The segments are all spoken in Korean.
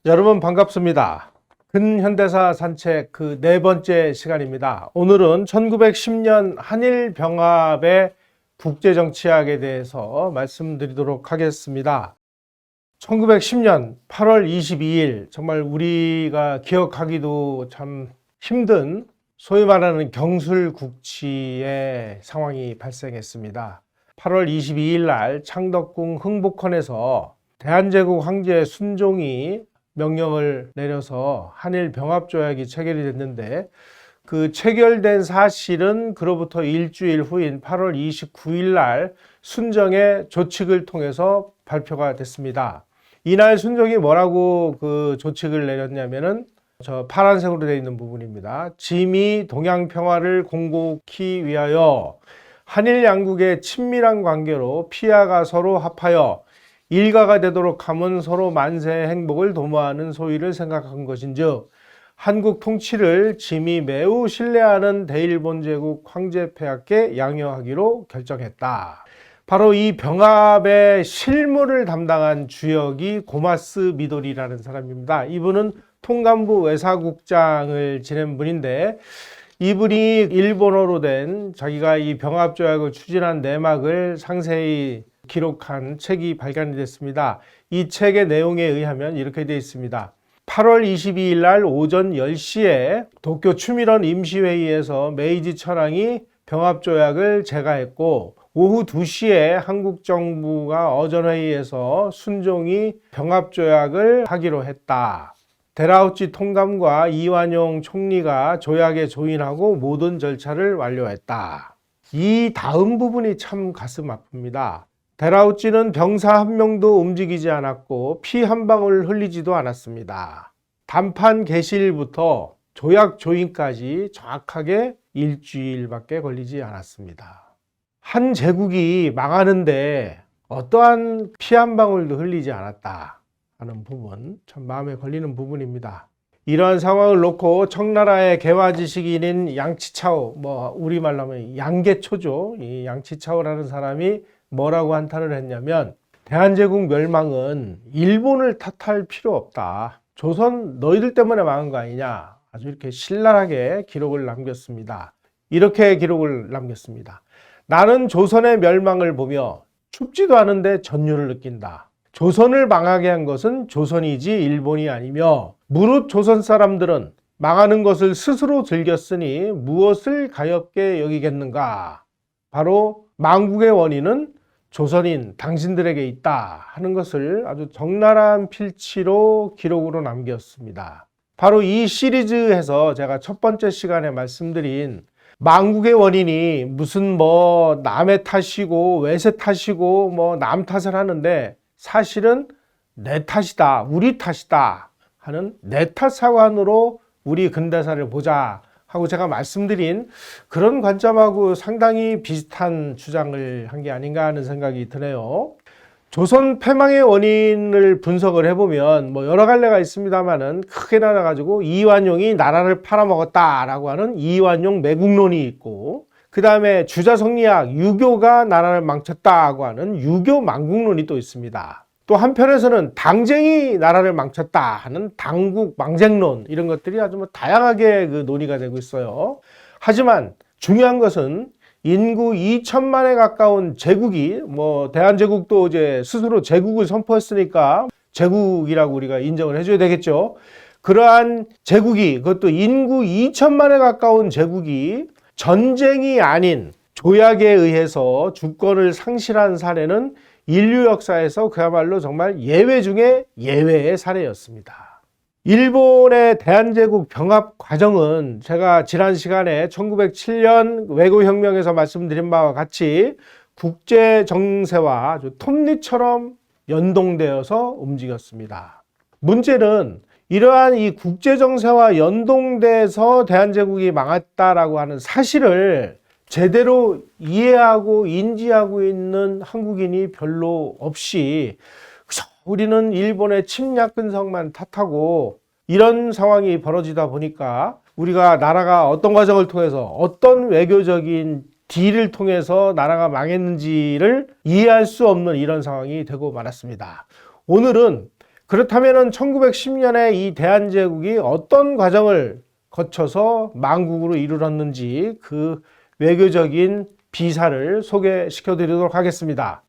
여러분 반갑습니다. 근현대사 산책 그 네 번째 시간입니다. 오늘은 1910년 한일 병합의 국제정치학에 대해서 말씀드리도록 하겠습니다. 1910년 8월 22일 정말 우리가 기억하기도 참 힘든 소위 말하는 경술국치의 상황이 발생했습니다. 8월 22일 날 창덕궁 흥복헌에서 대한제국 황제 순종이 명령을 내려서 한일 병합조약이 체결이 됐는데, 그 체결된 사실은 그로부터 일주일 후인 8월 29일 날 순정의 조칙을 통해서 발표가 됐습니다. 이날 순정이 뭐라고 그 조칙을 내렸냐면은 저 파란색으로 되어 있는 부분입니다. 짐이 동양 평화를 공고히 위하여 한일 양국의 친밀한 관계로 피하가 서로 합하여 일가가 되도록 함은 서로 만세의 행복을 도모하는 소위를 생각한 것인즉 한국 통치를 짐이 매우 신뢰하는 대일본 제국 황제 폐하께 양요하기로 결정했다. 바로 이 병합의 실무를 담당한 주역이 고마스 미도리라는 사람입니다. 이분은 통감부 외사국장을 지낸 분인데, 이분이 일본어로 된 자기가 이 병합조약을 추진한 내막을 상세히 기록한 책이 발간이 됐습니다. 이 책의 내용에 의하면 이렇게 되어 있습니다. 8월 22일 날 오전 10시에 도쿄 추미런 임시회의에서 메이지 천황이 병합조약을 제가했고, 오후 2시에 한국 정부가 어전회의에서 순종이 병합조약을 하기로 했다. 데라우치 통감과 이완용 총리가 조약에 조인하고 모든 절차를 완료했다. 이 다음 부분이 참 가슴 아픕니다. 데라우치는 병사 한 명도 움직이지 않았고 피 한 방울 흘리지도 않았습니다. 단판 개시일부터 조약 조인까지 정확하게 일주일밖에 걸리지 않았습니다. 한 제국이 망하는데 어떠한 피 한 방울도 흘리지 않았다 하는 부분, 참 마음에 걸리는 부분입니다. 이러한 상황을 놓고 청나라의 개화지식인인 양치차오, 우리말로 하면 양계초죠. 이 양치차오라는 사람이 뭐라고 한탄을 했냐면, 대한제국 멸망은 일본을 탓할 필요 없다. 조선 너희들 때문에 망한 거 아니냐. 아주 이렇게 신랄하게 기록을 남겼습니다. 이렇게 기록을 남겼습니다. 나는 조선의 멸망을 보며 춥지도 않은데 전율을 느낀다. 조선을 망하게 한 것은 조선이지 일본이 아니며, 무릇 조선 사람들은 망하는 것을 스스로 즐겼으니 무엇을 가엾게 여기겠는가. 바로 망국의 원인은 조선인 당신들에게 있다 하는 것을 아주 적나라한 필치로 기록으로 남겼습니다. 바로 이 시리즈에서 제가 첫 번째 시간에 말씀드린 망국의 원인이 무슨 남의 탓이고 외세 탓이고 남 탓을 하는데, 사실은 내 탓이다, 우리 탓이다 하는 내 탓 사관으로 우리 근대사를 보자 하고 제가 말씀드린 그런 관점하고 상당히 비슷한 주장을 한 게 아닌가 하는 생각이 드네요. 조선 패망의 원인을 분석을 해보면 여러 갈래가 있습니다만은 크게 나눠가지고 이완용이 나라를 팔아먹었다라고 하는 이완용 매국론이 있고, 그 다음에 주자성리학 유교가 나라를 망쳤다고 하는 유교 망국론이 또 있습니다. 또 한편에서는 당쟁이 나라를 망쳤다 하는 당국 망쟁론, 이런 것들이 아주 다양하게 그 논의가 되고 있어요. 하지만 중요한 것은 인구 2천만에 가까운 제국이, 대한제국도 이제 스스로 제국을 선포했으니까 제국이라고 우리가 인정을 해줘야 되겠죠. 그러한 제국이, 그것도 인구 2천만에 가까운 제국이 전쟁이 아닌 조약에 의해서 주권을 상실한 사례는 인류 역사에서 그야말로 정말 예외 중에 예외의 사례였습니다. 일본의 대한제국 병합 과정은 제가 지난 시간에 1907년 외고혁명에서 말씀드린 바와 같이 국제 정세와 아주 톱니처럼 연동되어서 움직였습니다. 문제는 이러한 이 국제 정세와 연동돼서 대한제국이 망했다라고 하는 사실을 제대로 이해하고 인지하고 있는 한국인이 별로 없이 우리는 일본의 침략 근성만 탓하고, 이런 상황이 벌어지다 보니까 우리가 나라가 어떤 과정을 통해서 어떤 외교적인 딜을 통해서 나라가 망했는지를 이해할 수 없는 이런 상황이 되고 말았습니다. 오늘은 그렇다면 1910년에 이 대한제국이 어떤 과정을 거쳐서 만국으로 이르렀는지 그 외교적인 비사를 소개시켜 드리도록 하겠습니다.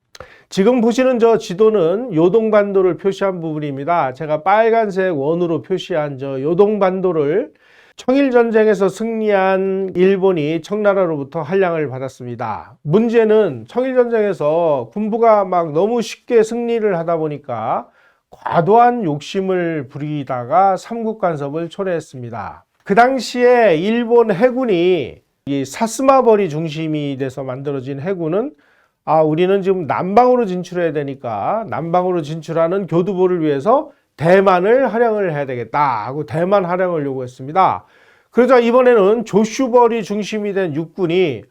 지금 보시는 저 지도는 요동반도를 표시한 부분입니다. 제가 빨간색 원으로 표시한 저 요동반도를 청일전쟁에서 승리한 일본이 청나라로부터 할량을 받았습니다. 문제는 청일전쟁에서 군부가 막 너무 쉽게 승리를 하다 보니까 과도한 욕심을 부리다가 삼국간섭을 초래했습니다. 그 당시에 일본 해군이 이 사스마버리 중심이 돼서 만들어진 해군은 우리는 지금 남방으로 진출해야 되니까 남방으로 진출하는 교두보를 위해서 대만을 할양을 해야 되겠다 하고 대만 할양을 요구했습니다. 그러자 이번에는 조슈버리 중심이 된 육군이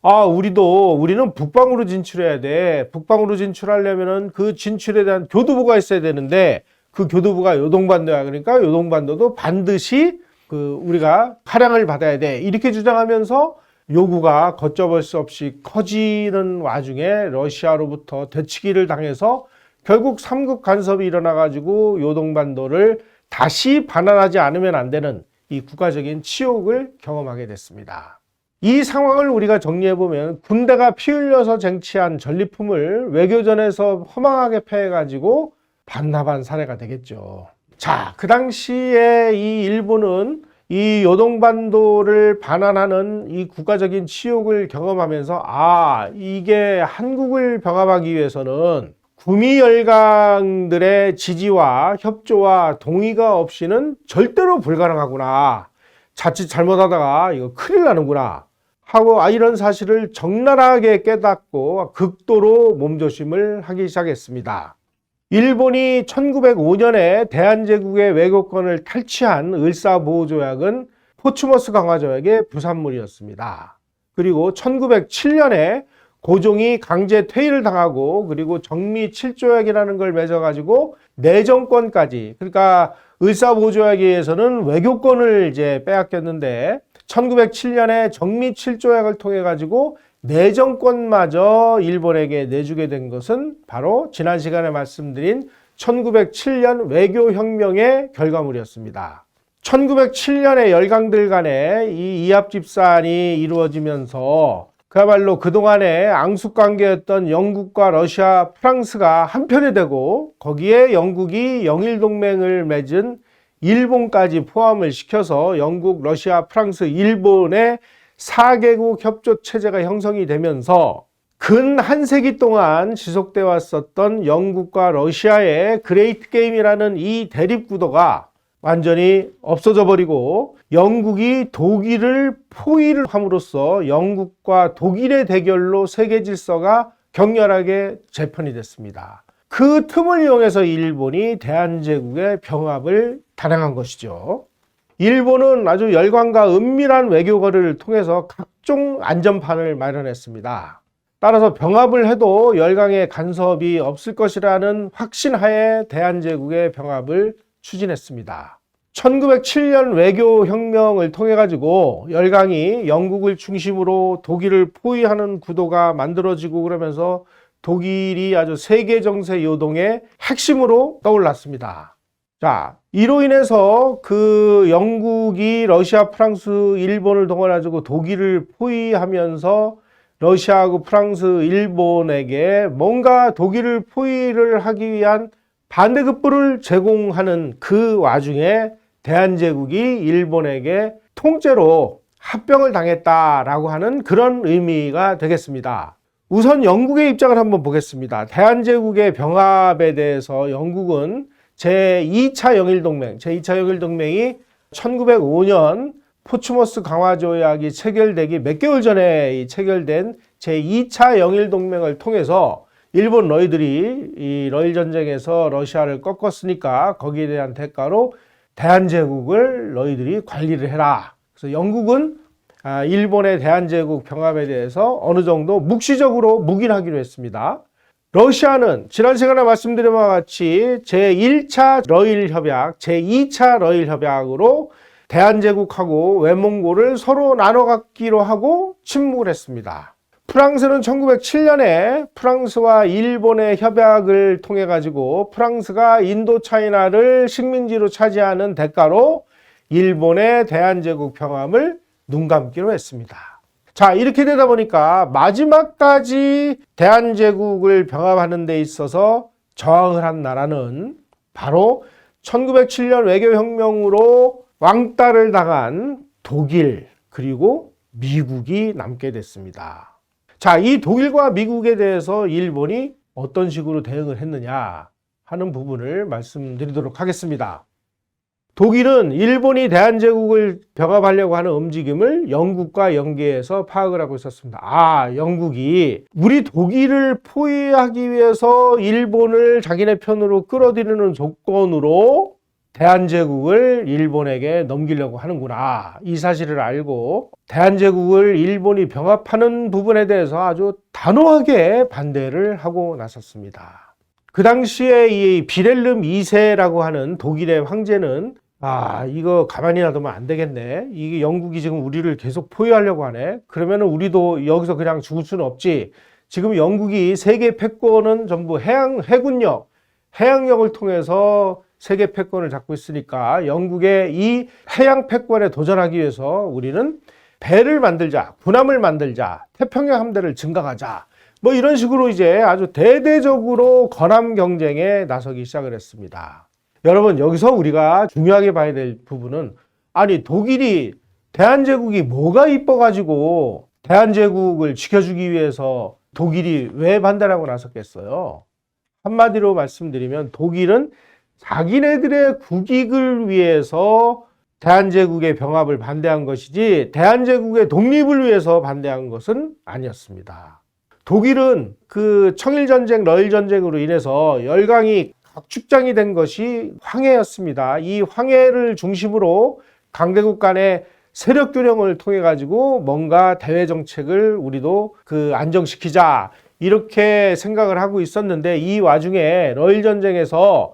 우리는 북방으로 진출해야 돼. 북방으로 진출하려면은 그 진출에 대한 교두보가 있어야 되는데 그 교두보가 요동반도야. 그러니까 요동반도도 반드시 우리가 할양을 받아야 돼. 이렇게 주장하면서 요구가 걷잡을 수 없이 커지는 와중에 러시아로부터 되치기를 당해서 결국 삼국 간섭이 일어나가지고 요동반도를 다시 반환하지 않으면 안 되는 이 국가적인 치욕을 경험하게 됐습니다. 이 상황을 우리가 정리해보면 군대가 피 흘려서 쟁취한 전리품을 외교전에서 허망하게 패해가지고 반납한 사례가 되겠죠. 자, 그 당시에 이 일본은 이 요동반도를 반환하는 이 국가적인 치욕을 경험하면서 이게 한국을 병합하기 위해서는 구미 열강들의 지지와 협조와 동의가 없이는 절대로 불가능하구나. 자칫 잘못하다가 이거 큰일 나는구나 하고 이런 사실을 적나라하게 깨닫고 극도로 몸조심을 하기 시작했습니다. 일본이 1905년에 대한제국의 외교권을 탈취한 을사보호조약은 포츠머스 강화조약의 부산물이었습니다. 그리고 1907년에 고종이 강제 퇴위를 당하고 그리고 정미 7조약이라는 걸 맺어가지고 내정권까지, 그러니까 을사보호조약에 의해서는 외교권을 이제 빼앗겼는데 1907년에 정미 7조약을 통해 가지고 내정권마저 일본에게 내주게 된 것은 바로 지난 시간에 말씀드린 1907년 외교혁명의 결과물이었습니다. 1907년에 열강들 간에 이 이합집산이 이루어지면서 그야말로 그동안의 앙숙관계였던 영국과 러시아, 프랑스가 한편이 되고 거기에 영국이 영일동맹을 맺은 일본까지 포함을 시켜서 영국, 러시아, 프랑스, 일본의 4개국 협조 체제가 형성이 되면서 근 한 세기 동안 지속돼 왔었던 영국과 러시아의 그레이트 게임이라는 이 대립 구도가 완전히 없어져 버리고 영국이 독일을 포위를 함으로써 영국과 독일의 대결로 세계 질서가 격렬하게 재편이 됐습니다. 그 틈을 이용해서 일본이 대한제국의 병합을 단행한 것이죠. 일본은 아주 열강과 은밀한 외교거래를 통해서 각종 안전판을 마련했습니다. 따라서 병합을 해도 열강의 간섭이 없을 것이라는 확신하에 대한제국의 병합을 추진했습니다. 1907년 외교혁명을 통해 가지고 열강이 영국을 중심으로 독일을 포위하는 구도가 만들어지고 그러면서 독일이 아주 세계 정세 요동의 핵심으로 떠올랐습니다. 자, 이로 인해서 그 영국이 러시아, 프랑스, 일본을 동원해가지고 독일을 포위하면서 러시아하고 프랑스, 일본에게 뭔가 독일을 포위를 하기 위한 반대급부를 제공하는 그 와중에 대한제국이 일본에게 통째로 합병을 당했다라고 하는 그런 의미가 되겠습니다. 우선 영국의 입장을 한번 보겠습니다. 대한제국의 병합에 대해서 영국은 제2차 영일동맹, 제2차 영일동맹이 1905년 포츠머스 강화조약이 체결되기 몇 개월 전에 체결된 제2차 영일동맹을 통해서 일본 너희들이 이 러일전쟁에서 러시아를 꺾었으니까 거기에 대한 대가로 대한제국을 너희들이 관리를 해라. 그래서 영국은 일본의 대한제국 병합에 대해서 어느 정도 묵시적으로 묵인하기로 했습니다. 러시아는 지난 시간에 말씀드린 바와 같이 제1차 러일협약, 제2차 러일협약으로 대한제국하고 외몽고를 서로 나눠 갖기로 하고 침묵을 했습니다. 프랑스는 1907년에 프랑스와 일본의 협약을 통해 가지고 프랑스가 인도차이나를 식민지로 차지하는 대가로 일본의 대한제국 병합을 눈감기로 했습니다. 자, 이렇게 되다 보니까 마지막까지 대한제국을 병합하는 데 있어서 저항을 한 나라는 바로 1907년 외교혁명으로 왕따를 당한 독일 그리고 미국이 남게 됐습니다. 자, 이 독일과 미국에 대해서 일본이 어떤 식으로 대응을 했느냐 하는 부분을 말씀드리도록 하겠습니다. 독일은 일본이 대한제국을 병합하려고 하는 움직임을 영국과 연계해서 파악을 하고 있었습니다. 영국이 우리 독일을 포위하기 위해서 일본을 자기네 편으로 끌어들이는 조건으로 대한제국을 일본에게 넘기려고 하는구나. 이 사실을 알고 대한제국을 일본이 병합하는 부분에 대해서 아주 단호하게 반대를 하고 나섰습니다. 그 당시에 이 비렐름 2세라고 하는 독일의 황제는 이거 가만히 놔두면 안 되겠네. 이게 영국이 지금 우리를 계속 포위하려고 하네. 그러면은 우리도 여기서 그냥 죽을 수는 없지. 지금 영국이 세계 패권은 전부 해군력, 해양력을 통해서 세계 패권을 잡고 있으니까 영국의 이 해양 패권에 도전하기 위해서 우리는 배를 만들자, 군함을 만들자, 태평양 함대를 증강하자. 뭐 이런 식으로 이제 아주 대대적으로 건함 경쟁에 나서기 시작을 했습니다. 여러분, 여기서 우리가 중요하게 봐야 될 부분은 독일이 대한제국이 뭐가 이뻐가지고 대한제국을 지켜주기 위해서 독일이 왜 반대를 하고 나섰겠어요? 한마디로 말씀드리면 독일은 자기네들의 국익을 위해서 대한제국의 병합을 반대한 것이지 대한제국의 독립을 위해서 반대한 것은 아니었습니다. 독일은 그 청일전쟁, 러일전쟁으로 인해서 열강이 각축장이 된 것이 황해였습니다. 이 황해를 중심으로 강대국 간의 세력 균형을 통해 가지고 뭔가 대외 정책을 우리도 안정시키자 이렇게 생각을 하고 있었는데 이 와중에 러일 전쟁에서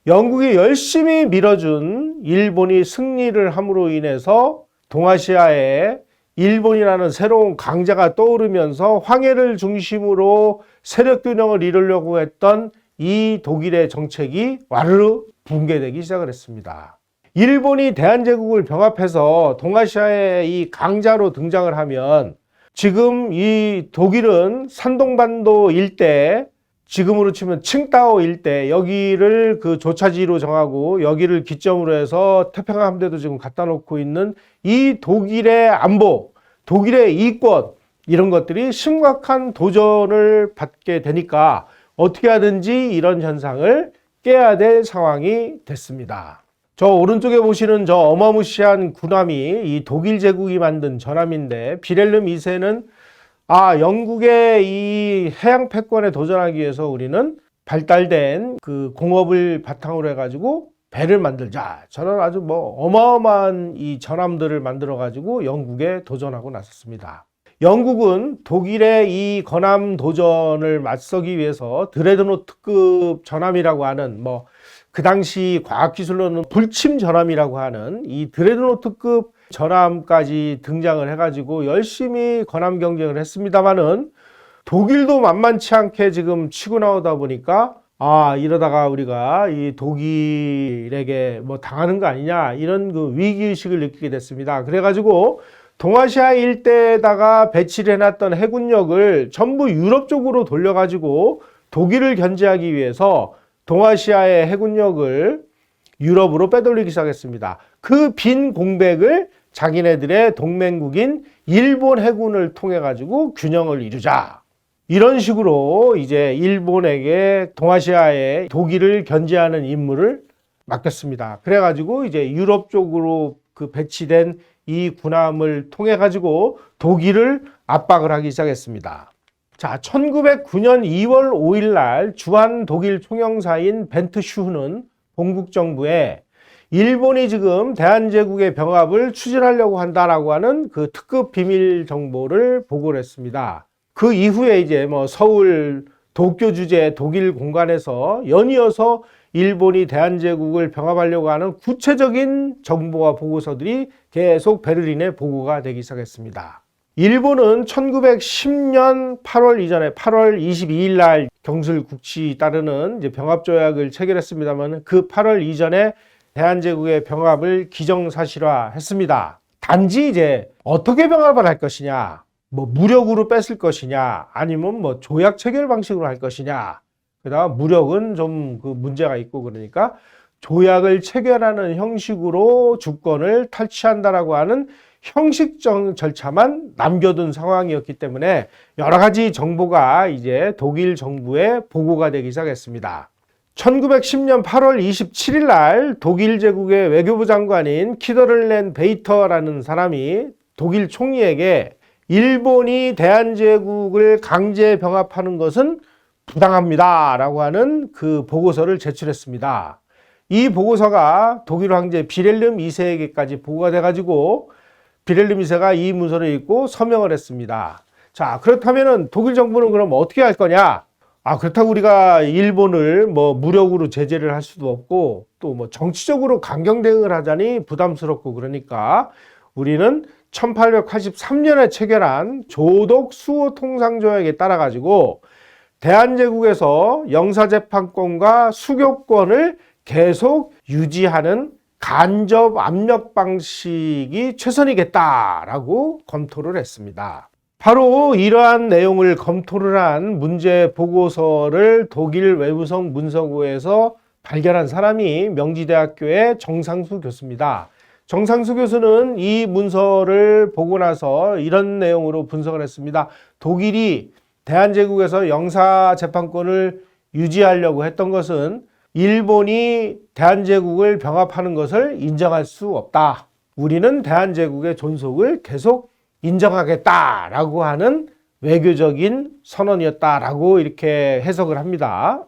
영국이 열심히 밀어준 일본이 승리를 함으로 인해서 동아시아에 일본이라는 새로운 강자가 떠오르면서 황해를 중심으로 세력 균형을 이루려고 했던 이 독일의 정책이 와르르 붕괴되기 시작을 했습니다. 일본이 대한제국을 병합해서 동아시아의 이 강자로 등장을 하면 지금 이 독일은 산동반도 일대, 지금으로 치면 칭다오 일대, 여기를 그 조차지로 정하고 여기를 기점으로 해서 태평양 함대도 지금 갖다 놓고 있는 이 독일의 안보, 독일의 이권 이런 것들이 심각한 도전을 받게 되니까 어떻게 하든지 이런 현상을 깨야 될 상황이 됐습니다. 저 오른쪽에 보시는 저 어마무시한 군함이 이 독일 제국이 만든 전함인데 비렐름 2세는 영국의 이 해양 패권에 도전하기 위해서 우리는 발달된 그 공업을 바탕으로 해가지고 배를 만들자. 저는 아주 어마어마한 이 전함들을 만들어 가지고 영국에 도전하고 나섰습니다. 영국은 독일의 이 건함 도전을 맞서기 위해서 드레드노트급 전함이라고 하는 그 당시 과학기술로는 불침 전함이라고 하는 이 드레드노트급 전함까지 등장을 해가지고 열심히 건함 경쟁을 했습니다만은 독일도 만만치 않게 지금 치고 나오다 보니까 이러다가 우리가 이 독일에게 당하는 거 아니냐 이런 그 위기의식을 느끼게 됐습니다. 그래가지고 동아시아 일대에다가 배치를 해놨던 해군력을 전부 유럽 쪽으로 돌려가지고 독일을 견제하기 위해서 동아시아의 해군력을 유럽으로 빼돌리기 시작했습니다. 그 빈 공백을 자기네들의 동맹국인 일본 해군을 통해 가지고 균형을 이루자. 이런 식으로 이제 일본에게 동아시아의 독일을 견제하는 임무를 맡겼습니다. 그래가지고 이제 유럽 쪽으로 그 배치된 이 군함을 통해 가지고 독일을 압박을 하기 시작했습니다. 자, 1909년 2월 5일 날 주한 독일 총영사인 벤트 슈흐는 본국 정부에 일본이 지금 대한제국의 병합을 추진하려고 한다라고 하는 그 특급 비밀 정보를 보고를 했습니다. 그 이후에 이제 서울 도쿄 주재 독일 공간에서 연이어서 일본이 대한제국을 병합하려고 하는 구체적인 정보와 보고서들이 계속 베를린에 보고가 되기 시작했습니다. 일본은 1910년 8월 이전에 8월 22일 날 경술 국치 따르는 이제 병합조약을 체결했습니다만 그 8월 이전에 대한제국의 병합을 기정사실화했습니다. 단지 이제 어떻게 병합을 할 것이냐, 뭐 무력으로 뺐을 것이냐, 아니면 뭐 조약 체결 방식으로 할 것이냐. 그다음 무력은 좀 그 문제가 있고 그러니까 조약을 체결하는 형식으로 주권을 탈취한다라고 하는 형식적 절차만 남겨둔 상황이었기 때문에 여러 가지 정보가 이제 독일 정부에 보고가 되기 시작했습니다. 1910년 8월 27일 날 독일 제국의 외교부 장관인 키더를렌 베이터라는 사람이 독일 총리에게 일본이 대한제국을 강제 병합하는 것은 부당합니다 라고 하는 그 보고서를 제출했습니다. 이 보고서가 독일 황제 빌헬름 2세에게까지 보고가 돼가지고 빌헬름 2세가 이 문서를 읽고 서명을 했습니다. 자, 그렇다면은 독일 정부는 그럼 어떻게 할 거냐? 그렇다고 우리가 일본을 뭐 무력으로 제재를 할 수도 없고 또 뭐 정치적으로 강경 대응을 하자니 부담스럽고 그러니까 우리는 1883년에 체결한 조독 수호 통상조약에 따라 가지고 대한제국에서 영사재판권과 수교권을 계속 유지하는 간접 압력 방식이 최선이겠다라고 검토를 했습니다. 바로 이러한 내용을 검토를 한 문제 보고서를 독일 외부성 문서고에서 발견한 사람이 명지대학교의 정상수 교수입니다. 정상수 교수는 이 문서를 보고 나서 이런 내용으로 분석을 했습니다. 독일이 대한제국에서 영사재판권을 유지하려고 했던 것은 일본이 대한제국을 병합하는 것을 인정할 수 없다. 우리는 대한제국의 존속을 계속 인정하겠다라고 하는 외교적인 선언이었다라고 이렇게 해석을 합니다.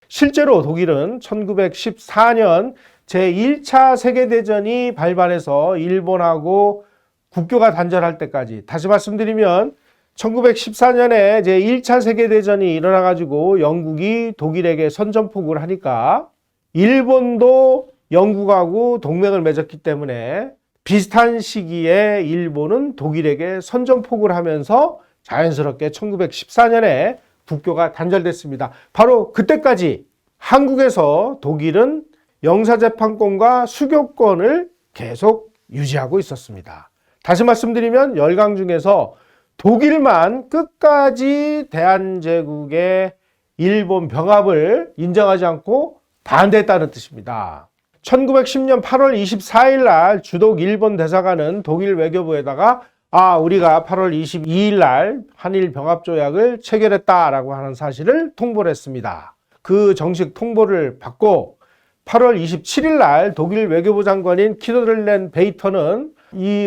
실제로 독일은 1914년 제1차 세계대전이 발발해서 일본하고 국교가 단절할 때까지, 다시 말씀드리면 1914년에 제1차 세계대전이 일어나가지고 영국이 독일에게 선전포고를 하니까 일본도 영국하고 동맹을 맺었기 때문에 비슷한 시기에 일본은 독일에게 선전포고를 하면서 자연스럽게 1914년에 국교가 단절됐습니다. 바로 그때까지 한국에서 독일은 영사재판권과 수교권을 계속 유지하고 있었습니다. 다시 말씀드리면 열강 중에서 독일만 끝까지 대한제국의 일본 병합을 인정하지 않고 반대했다는 뜻입니다. 1910년 8월 24일 날 주독 일본 대사관은 독일 외교부에다가 우리가 8월 22일 날 한일 병합조약을 체결했다라고 하는 사실을 통보를 했습니다. 그 정식 통보를 받고 8월 27일 날 독일 외교부 장관인 키더를렌 베이터는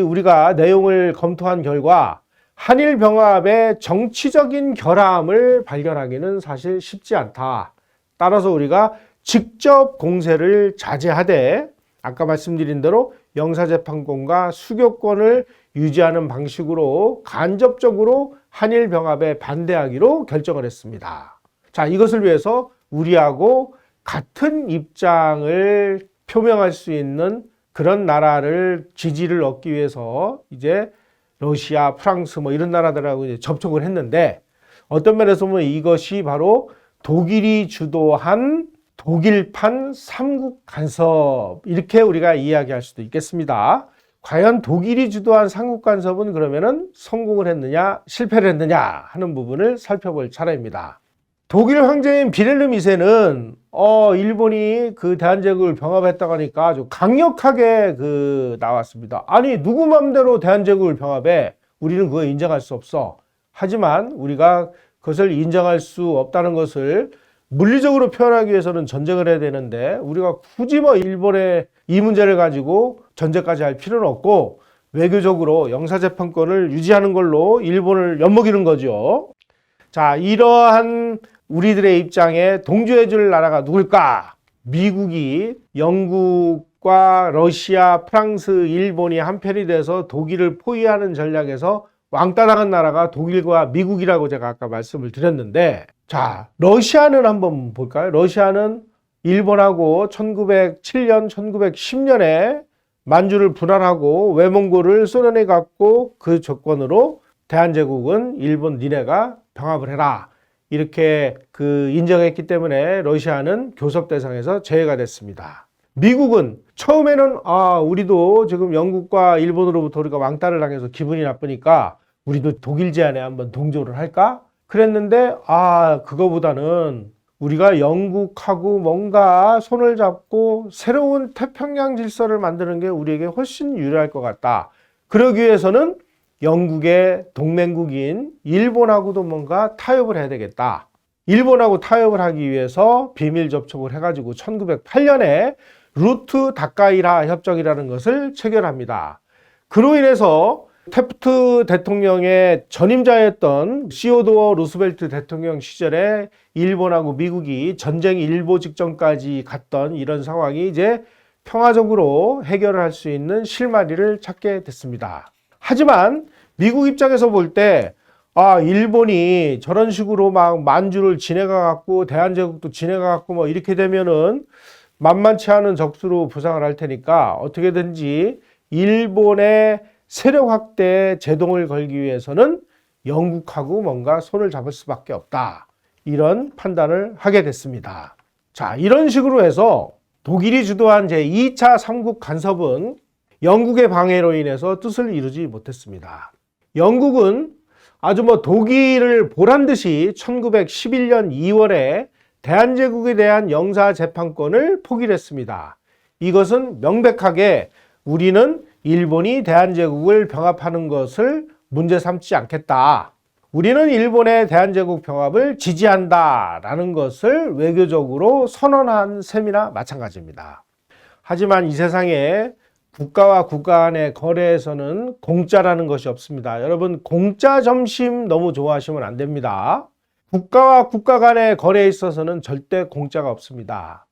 우리가 내용을 검토한 결과 한일 병합의 정치적인 결함을 발견하기는 사실 쉽지 않다. 따라서 우리가 직접 공세를 자제하되 아까 말씀드린 대로 영사재판권과 수교권을 유지하는 방식으로 간접적으로 한일 병합에 반대하기로 결정을 했습니다. 자, 이것을 위해서 우리하고 같은 입장을 표명할 수 있는 그런 나라를 지지를 얻기 위해서 이제 러시아, 프랑스 뭐 이런 나라들하고 이제 접촉을 했는데 어떤 면에서 보면 이것이 바로 독일이 주도한 독일판 삼국 간섭 이렇게 우리가 이야기할 수도 있겠습니다. 과연 독일이 주도한 삼국 간섭은 그러면은 성공을 했느냐 실패를 했느냐 하는 부분을 살펴볼 차례입니다. 독일 황제인 빌헬름 2세는 일본이 그 대한제국을 병합했다고 하니까 아주 강력하게 나왔습니다. 아니 누구 맘대로 대한제국을 병합해? 우리는 그거 인정할 수 없어. 하지만 우리가 그것을 인정할 수 없다는 것을 물리적으로 표현하기 위해서는 전쟁을 해야 되는데 우리가 굳이 일본의 이 문제를 가지고 전쟁까지 할 필요는 없고 외교적으로 영사재판권을 유지하는 걸로 일본을 엿먹이는 거죠. 자, 이러한 우리들의 입장에 동조해 줄 나라가 누굴까? 미국이 영국과 러시아, 프랑스, 일본이 한편이 돼서 독일을 포위하는 전략에서 왕따 당한 나라가 독일과 미국이라고 제가 아까 말씀을 드렸는데, 자, 러시아는 한번 볼까요? 러시아는 일본하고 1907년, 1910년에 만주를 분할하고 외몽고를 소련에 갖고 그 조건으로 대한제국은 일본 니네가 병합을 해라. 이렇게 인정했기 때문에 러시아는 교섭 대상에서 제외가 됐습니다. 미국은 처음에는 우리도 지금 영국과 일본으로부터 우리가 왕따를 당해서 기분이 나쁘니까 우리도 독일 제안에 한번 동조를 할까? 그랬는데 그거보다는 우리가 영국하고 뭔가 손을 잡고 새로운 태평양 질서를 만드는 게 우리에게 훨씬 유리할 것 같다. 그러기 위해서는 영국의 동맹국인 일본하고도 뭔가 타협을 해야 되겠다. 일본하고 타협을 하기 위해서 비밀 접촉을 해가지고 1908년에 루트 다카이라 협정이라는 것을 체결합니다. 그로 인해서 태프트 대통령의 전임자였던 시오도어 루스벨트 대통령 시절에 일본하고 미국이 전쟁 일보 직전까지 갔던 이런 상황이 이제 평화적으로 해결을 할 수 있는 실마리를 찾게 됐습니다. 하지만 미국 입장에서 볼 때 일본이 저런 식으로 막 만주를 지내가 갖고 대한제국도 지내가 갖고 뭐 이렇게 되면은 만만치 않은 적수로 부상을 할 테니까 어떻게든지 일본의 세력 확대에 제동을 걸기 위해서는 영국하고 뭔가 손을 잡을 수밖에 없다. 이런 판단을 하게 됐습니다. 자, 이런 식으로 해서 독일이 주도한 제2차 삼국 간섭은 영국의 방해로 인해서 뜻을 이루지 못했습니다. 영국은 아주 독일을 보란 듯이 1911년 2월에 대한제국에 대한 영사재판권을 포기를 했습니다. 이것은 명백하게 우리는 일본이 대한제국을 병합하는 것을 문제 삼지 않겠다. 우리는 일본의 대한제국 병합을 지지한다라는 것을 외교적으로 선언한 셈이나 마찬가지입니다. 하지만 이 세상에 국가와 국가 간의 거래에서는 공짜라는 것이 없습니다. 여러분, 공짜 점심 너무 좋아하시면 안 됩니다. 국가와 국가 간의 거래에 있어서는 절대 공짜가 없습니다.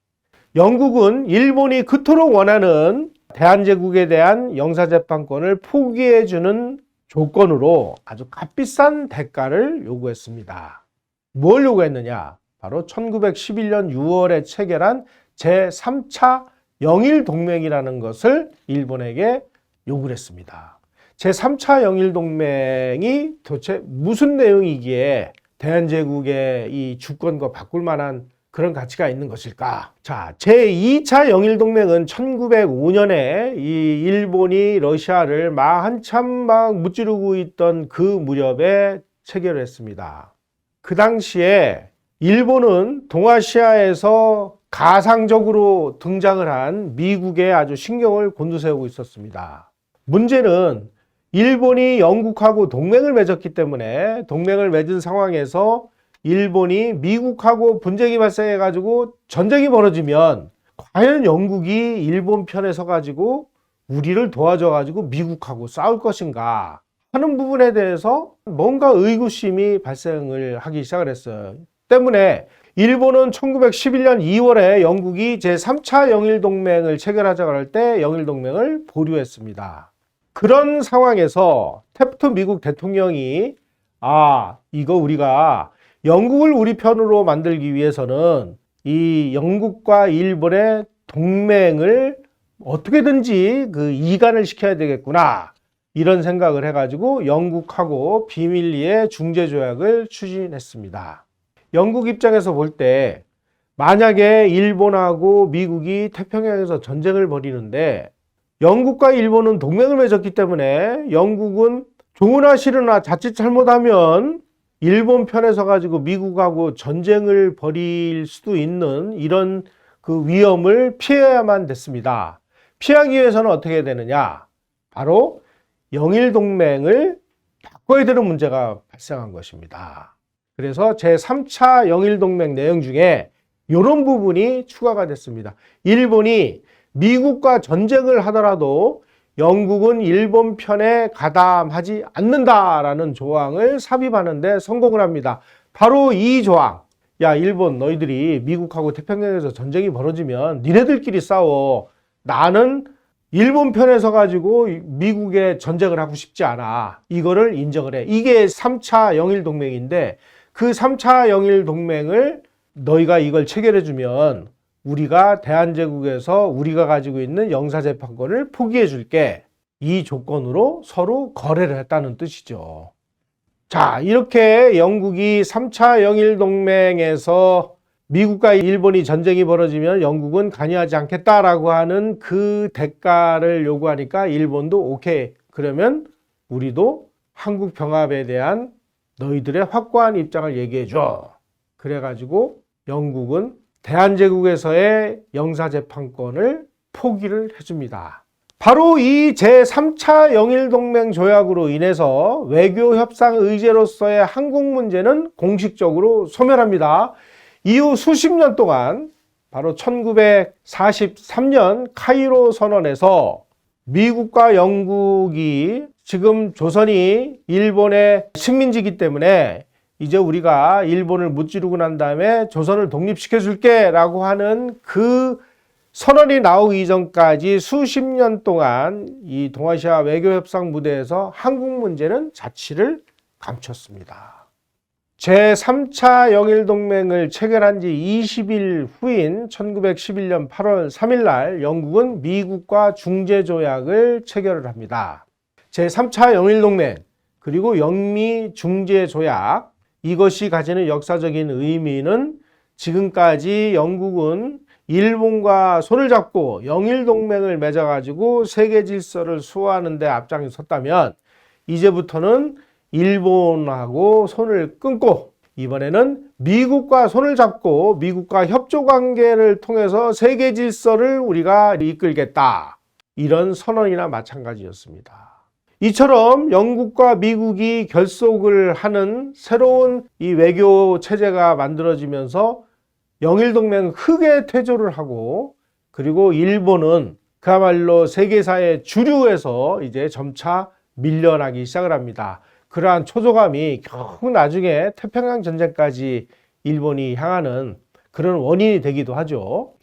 영국은 일본이 그토록 원하는 대한제국에 대한 영사재판권을 포기해주는 조건으로 아주 값비싼 대가를 요구했습니다. 뭘 요구했느냐? 바로 1911년 6월에 체결한 제3차 영일동맹이라는 것을 일본에게 요구를 했습니다. 제3차 영일동맹이 도대체 무슨 내용이기에 대한제국의 이 주권과 바꿀 만한 그런 가치가 있는 것일까? 자, 제2차 영일동맹은 1905년에 이 일본이 러시아를 한참 무찌르고 있던 그 무렵에 체결을 했습니다. 그 당시에 일본은 동아시아에서 가상적으로 등장을 한 미국에 아주 신경을 곤두세우고 있었습니다. 문제는 일본이 영국하고 동맹을 맺었기 때문에 동맹을 맺은 상황에서 일본이 미국하고 분쟁이 발생해가지고 전쟁이 벌어지면 과연 영국이 일본 편에 서가지고 우리를 도와줘가지고 미국하고 싸울 것인가 하는 부분에 대해서 뭔가 의구심이 발생을 하기 시작을 했어요. 때문에 일본은 1911년 2월에 영국이 제3차 영일동맹을 체결하자고 할 때 영일동맹을 보류했습니다. 그런 상황에서 태프트 미국 대통령이 이거 우리가 영국을 우리 편으로 만들기 위해서는 이 영국과 일본의 동맹을 어떻게든지 이간을 시켜야 되겠구나 이런 생각을 해가지고 영국하고 비밀리에 중재조약을 추진했습니다. 영국 입장에서 볼 때 만약에 일본하고 미국이 태평양에서 전쟁을 벌이는데 영국과 일본은 동맹을 맺었기 때문에 영국은 좋으나 싫으나 자칫 잘못하면 일본 편에 서가지고 미국하고 전쟁을 벌일 수도 있는 이런 위험을 피해야만 됐습니다. 피하기 위해서는 어떻게 해야 되느냐? 바로 영일동맹을 바꿔야 되는 문제가 발생한 것입니다. 그래서 제3차 영일동맹 내용 중에 이런 부분이 추가가 됐습니다. 일본이 미국과 전쟁을 하더라도 영국은 일본 편에 가담하지 않는다라는 조항을 삽입하는 데 성공을 합니다. 바로 이 조항. 야, 일본 너희들이 미국하고 태평양에서 전쟁이 벌어지면 니네들끼리 싸워. 나는 일본 편에 서가지고 미국에 전쟁을 하고 싶지 않아. 이거를 인정을 해. 이게 3차 영일동맹인데 그 3차 영일동맹을 너희가 이걸 체결해주면 우리가 대한제국에서 우리가 가지고 있는 영사재판권을 포기해 줄게. 이 조건으로 서로 거래를 했다는 뜻이죠. 자, 이렇게 영국이 3차 영일동맹에서 미국과 일본이 전쟁이 벌어지면 영국은 관여하지 않겠다라고 하는 그 대가를 요구하니까 일본도 오케이. 그러면 우리도 한국 병합에 대한 너희들의 확고한 입장을 얘기해 줘. 그래가지고 영국은 대한제국에서의 영사재판권을 포기를 해줍니다. 바로 이 제3차 영일동맹 조약으로 인해서 외교협상 의제로서의 한국 문제는 공식적으로 소멸합니다. 이후 수십 년 동안 바로 1943년 카이로 선언에서 미국과 영국이 지금 조선이 일본의 식민지이기 때문에 이제 우리가 일본을 무찌르고 난 다음에 조선을 독립시켜 줄게 라고 하는 그 선언이 나오기 이전까지 수십 년 동안 이 동아시아 외교협상 무대에서 한국 문제는 자취를 감췄습니다. 제3차 영일동맹을 체결한 지 20일 후인 1911년 8월 3일 날 영국은 미국과 중재조약을 체결을 합니다. 제3차 영일동맹 그리고 영미 중재조약 이것이 가지는 역사적인 의미는 지금까지 영국은 일본과 손을 잡고 영일동맹을 맺어가지고 세계 질서를 수호하는 데 앞장에 섰다면 이제부터는 일본하고 손을 끊고 이번에는 미국과 손을 잡고 미국과 협조 관계를 통해서 세계 질서를 우리가 이끌겠다. 이런 선언이나 마찬가지였습니다. 이처럼 영국과 미국이 결속을 하는 새로운 이 외교 체제가 만들어지면서 영일동맹은 크게 퇴조를 하고 그리고 일본은 그야말로 세계사의 주류에서 이제 점차 밀려나기 시작을 합니다. 그러한 초조감이 결국 나중에 태평양 전쟁까지 일본이 향하는 그런 원인이 되기도 하죠.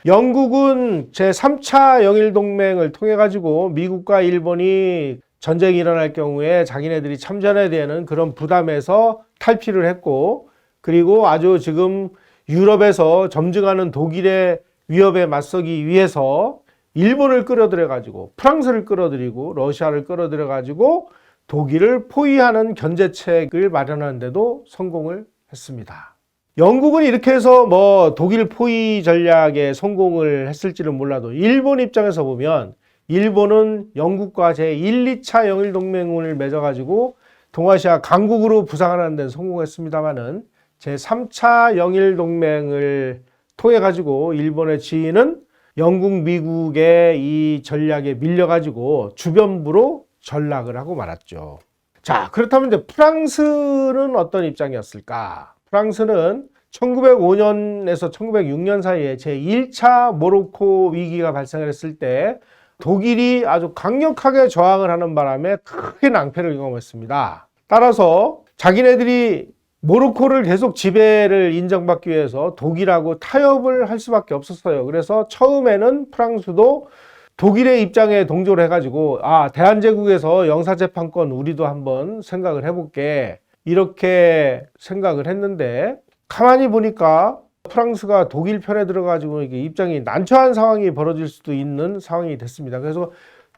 영국은 제3차 영일동맹을 통해 가지고 미국과 일본이 전쟁이 일어날 경우에 자기네들이 참전해야 되는 그런 부담에서 탈피를 했고 그리고 아주 지금 유럽에서 점증하는 독일의 위협에 맞서기 위해서 일본을 끌어들여 가지고 프랑스를 끌어들이고 러시아를 끌어들여 가지고 독일을 포위하는 견제책을 마련하는 데도 성공을 했습니다. 영국은 이렇게 해서 독일 포위 전략에 성공을 했을지는 몰라도 일본 입장에서 보면 일본은 영국과 제1, 2차 영일동맹을 맺어가지고 동아시아 강국으로 부상하는 데는 성공했습니다만은 제3차 영일동맹을 통해 가지고 일본의 지위는 영국, 미국의 이 전략에 밀려가지고 주변부로 전락을 하고 말았죠. 자, 그렇다면 이제 프랑스는 어떤 입장이었을까? 프랑스는 1905년에서 1906년 사이에 제1차 모로코 위기가 발생했을 때 독일이 아주 강력하게 저항을 하는 바람에 크게 낭패를 경험했습니다. 따라서 자기네들이 모로코를 계속 지배를 인정받기 위해서 독일하고 타협을 할 수밖에 없었어요. 그래서 처음에는 프랑스도 독일의 입장에 동조를 해가지고 대한제국에서 영사재판권 우리도 한번 생각을 해볼게 이렇게 생각을 했는데 가만히 보니까 프랑스가 독일 편에 들어가지고 이게 입장이 난처한 상황이 벌어질 수도 있는 상황이 됐습니다. 그래서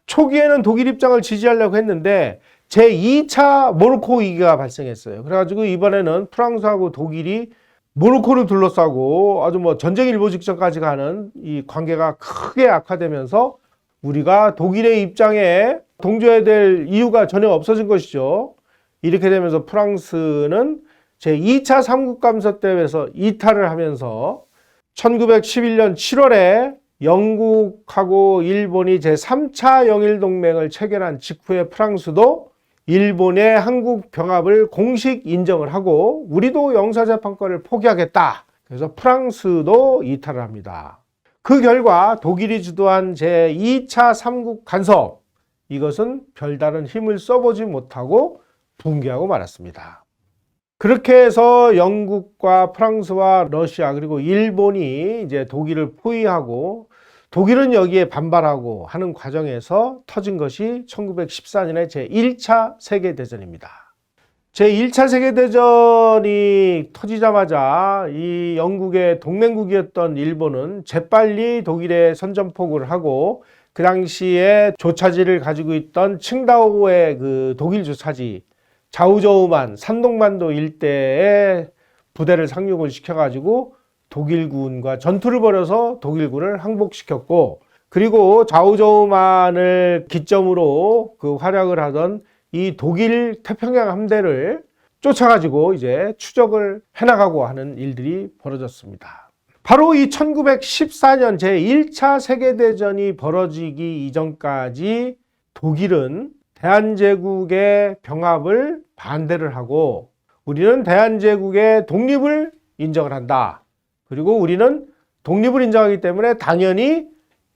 초기에는 독일 입장을 지지하려고 했는데 제2차 모로코 위기가 발생했어요. 그래가지고 이번에는 프랑스하고 독일이 모로코를 둘러싸고 아주 전쟁 일보 직전까지 가는 이 관계가 크게 악화되면서 우리가 독일의 입장에 동조해야 될 이유가 전혀 없어진 것이죠. 이렇게 되면서 프랑스는 제2차 삼국감사 때에서 이탈을 하면서 1911년 7월에 영국하고 일본이 제3차 영일동맹을 체결한 직후에 프랑스도 일본의 한국 병합을 공식 인정을 하고 우리도 영사재판권을 포기하겠다. 그래서 프랑스도 이탈을 합니다. 그 결과 독일이 주도한 제2차 삼국 간섭 이것은 별다른 힘을 써보지 못하고 붕괴하고 말았습니다. 그렇게 해서 영국과 프랑스와 러시아 그리고 일본이 이제 독일을 포위하고 독일은 여기에 반발하고 하는 과정에서 터진 것이 1914년의 제1차 세계대전입니다. 제1차 세계대전이 터지자마자 이 영국의 동맹국이었던 일본은 재빨리 독일에 선전포고를 하고 그 당시에 조차지를 가지고 있던 칭다오의 그 독일 조차지 좌우저우만 산동반도 일대에 부대를 상륙을 시켜가지고 독일군과 전투를 벌여서 독일군을 항복시켰고, 그리고 좌우저우만을 기점으로 그 활약을 하던 이 독일 태평양 함대를 쫓아가지고 이제 추적을 해나가고 하는 일들이 벌어졌습니다. 바로 이 1914년 제1차 세계대전이 벌어지기 이전까지 독일은 대한제국의 병합을 반대를 하고, 우리는 대한제국의 독립을 인정을 한다. 그리고 우리는 독립을 인정하기 때문에 당연히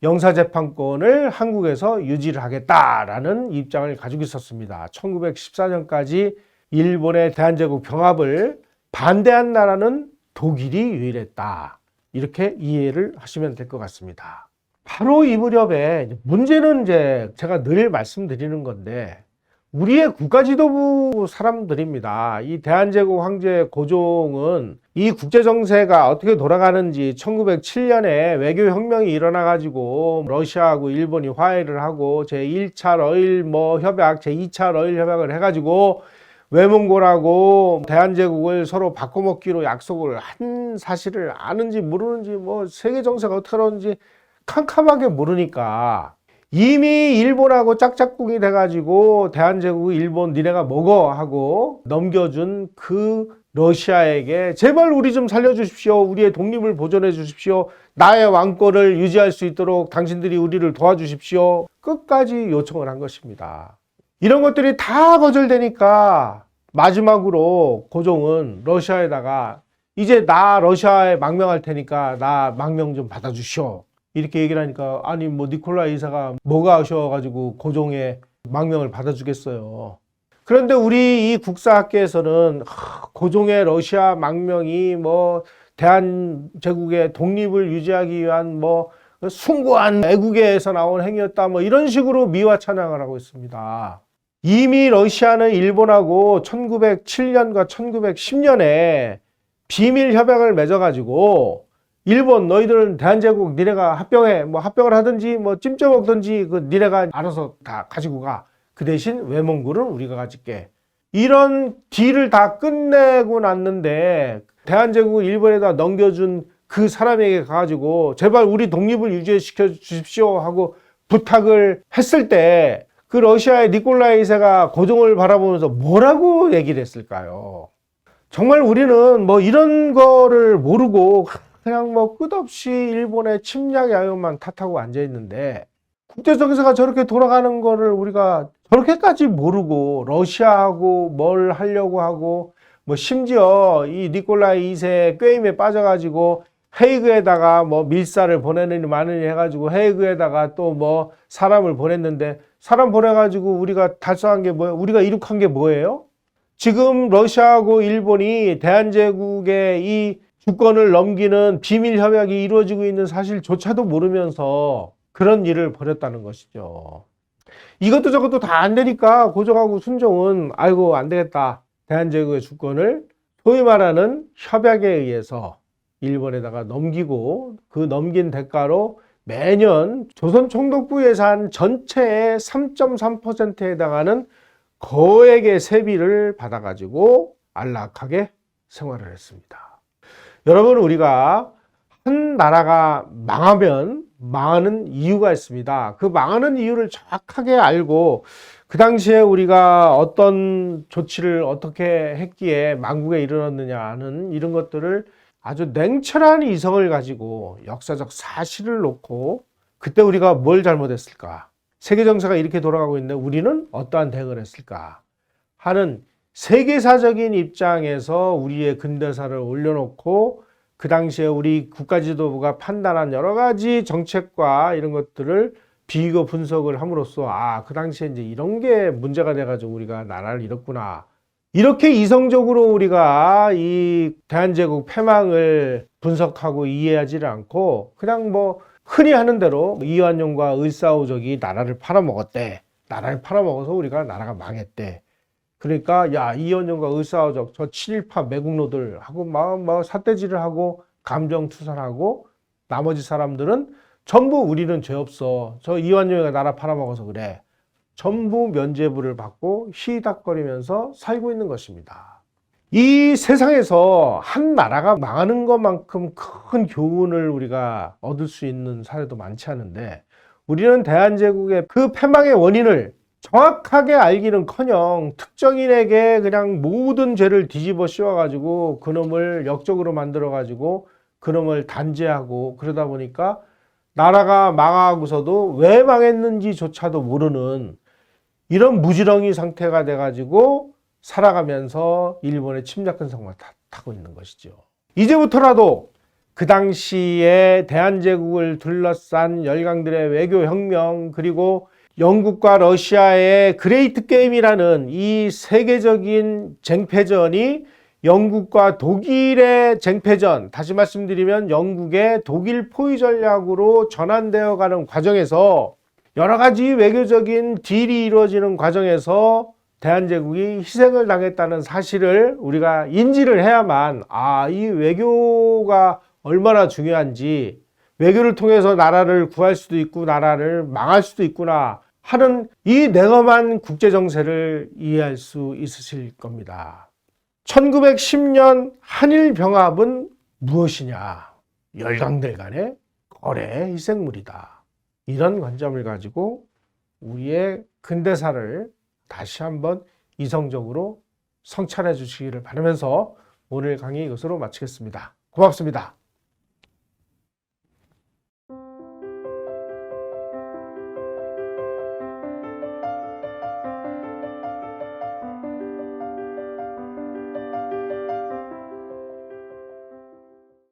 영사재판권을 한국에서 유지를 하겠다라는 입장을 가지고 있었습니다. 1914년까지 일본의 대한제국 병합을 반대한 나라는 독일이 유일했다. 이렇게 이해를 하시면 될 것 같습니다. 바로 이 무렵에 문제는 이제 제가 늘 말씀드리는 건데, 우리의 국가지도부 사람들입니다. 이 대한제국 황제 고종은 이 국제정세가 어떻게 돌아가는지 1907년에 외교혁명이 일어나가지고 러시아하고 일본이 화해를 하고 제1차 러일 협약, 제2차 러일 협약을 해가지고 외몽골하고 대한제국을 서로 바꿔먹기로 약속을 한 사실을 아는지 모르는지 세계 정세가 어떻게 하는지 캄캄하게 모르니까 이미 일본하고 짝짝꿍이 돼가지고 대한제국이 일본 니네가 먹어 하고 넘겨준 그 러시아에게 제발 우리 좀 살려주십시오. 우리의 독립을 보존해 주십시오. 나의 왕권을 유지할 수 있도록 당신들이 우리를 도와주십시오. 끝까지 요청을 한 것입니다. 이런 것들이 다 거절되니까 마지막으로 고종은 러시아에다가 이제 나 러시아에 망명할 테니까 나 망명 좀 받아주시오. 이렇게 얘기를 하니까 아니 니콜라이 이사가 뭐가 아쉬워가지고 고종의 망명을 받아주겠어요. 그런데 우리 이 국사학계에서는 고종의 러시아 망명이 대한제국의 독립을 유지하기 위한 숭고한 애국에서 나온 행위였다 이런 식으로 미화 찬양을 하고 있습니다. 이미 러시아는 일본하고 1907년과 1910년에 비밀 협약을 맺어가지고 일본 너희들은 대한제국 니네가 합병해 합병을 하든지 찜쪄 먹든지 니네가 알아서 다 가지고 가. 그 대신 외몽골은 우리가 가질게. 이런 딜을 다 끝내고 났는데 대한제국을 일본에다 넘겨준 그 사람에게 가가지고 제발 우리 독립을 유지시켜 주십시오 하고 부탁을 했을 때 그 러시아의 니콜라이 2세가 고종을 바라보면서 뭐라고 얘기를 했을까요? 정말 우리는 이런 거를 모르고 그냥 끝없이 일본의 침략 야욕만 탓하고 앉아있는데 국제정세가 저렇게 돌아가는 거를 우리가 저렇게까지 모르고 러시아하고 뭘 하려고 하고 심지어 이 니콜라이 2세 꾀임에 빠져가지고 헤이그에다가 밀사를 보내느니 마느니 해가지고 헤이그에다가 또 사람을 보냈는데 사람 보내가지고 우리가 달성한 게 뭐예요? 우리가 이룩한 게 뭐예요? 지금 러시아하고 일본이 대한제국의 이 주권을 넘기는 비밀 협약이 이루어지고 있는 사실조차도 모르면서 그런 일을 벌였다는 것이죠. 이것도 저것도 다 안 되니까 고종하고 순종은 아이고 안 되겠다. 대한제국의 주권을 소위 말하는 협약에 의해서 일본에다가 넘기고 그 넘긴 대가로 매년 조선총독부 예산 전체의 3.3%에 해당하는 거액의 세비를 받아가지고 안락하게 생활을 했습니다. 여러분, 우리가 한 나라가 망하면 망하는 이유가 있습니다. 그 망하는 이유를 정확하게 알고 그 당시에 우리가 어떤 조치를 어떻게 했기에 망국에 이르렀느냐 하는 이런 것들을 아주 냉철한 이성을 가지고 역사적 사실을 놓고 그때 우리가 뭘 잘못했을까? 세계 정세가 이렇게 돌아가고 있는데 우리는 어떠한 대응을 했을까? 하는 세계사적인 입장에서 우리의 근대사를 올려놓고 그 당시에 우리 국가지도부가 판단한 여러 가지 정책과 이런 것들을 비교 분석을 함으로써 그 당시에 이제 이런 게 문제가 돼가지고 우리가 나라를 잃었구나. 이렇게 이성적으로 우리가 이 대한제국 패망을 분석하고 이해하지를 않고 그냥 흔히 하는 대로 이완용과 을사오적이 나라를 팔아먹었대. 나라를 팔아먹어서 우리가 나라가 망했대. 그러니까 이완용과 을사오적 저 친일파 매국노들 하고 삿대질을 하고 감정투사하고 나머지 사람들은 전부 우리는 죄 없어. 저 이완용이가 나라 팔아먹어서 그래. 전부 면죄부를 받고 희닥거리면서 살고 있는 것입니다. 이 세상에서 한 나라가 망하는 것만큼 큰 교훈을 우리가 얻을 수 있는 사례도 많지 않은데, 우리는 대한제국의 그 패망의 원인을 정확하게 알기는커녕 특정인에게 그냥 모든 죄를 뒤집어 씌워가지고 그놈을 역적으로 만들어가지고 그놈을 단죄하고, 그러다 보니까 나라가 망하고서도 왜 망했는지조차도 모르는 이런 무지렁이 상태가 돼가지고 살아가면서 일본의 침략 근성만 타고 있는 것이죠. 이제부터라도 그 당시에 대한제국을 둘러싼 열강들의 외교혁명, 그리고 영국과 러시아의 그레이트 게임이라는 이 세계적인 쟁패전이 영국과 독일의 쟁패전, 다시 말씀드리면 영국의 독일 포위 전략으로 전환되어 가는 과정에서 여러 가지 외교적인 딜이 이루어지는 과정에서 대한제국이 희생을 당했다는 사실을 우리가 인지를 해야만, 이 외교가 얼마나 중요한지, 외교를 통해서 나라를 구할 수도 있고 나라를 망할 수도 있구나 하는 이 냉엄한 국제정세를 이해할 수 있으실 겁니다. 1910년 한일병합은 무엇이냐? 열강들 간의 거래 희생물이다. 이런 관점을 가지고 우리의 근대사를 다시 한번 이성적으로 성찰해 주시기를 바라면서 오늘 강의 이것으로 마치겠습니다. 고맙습니다.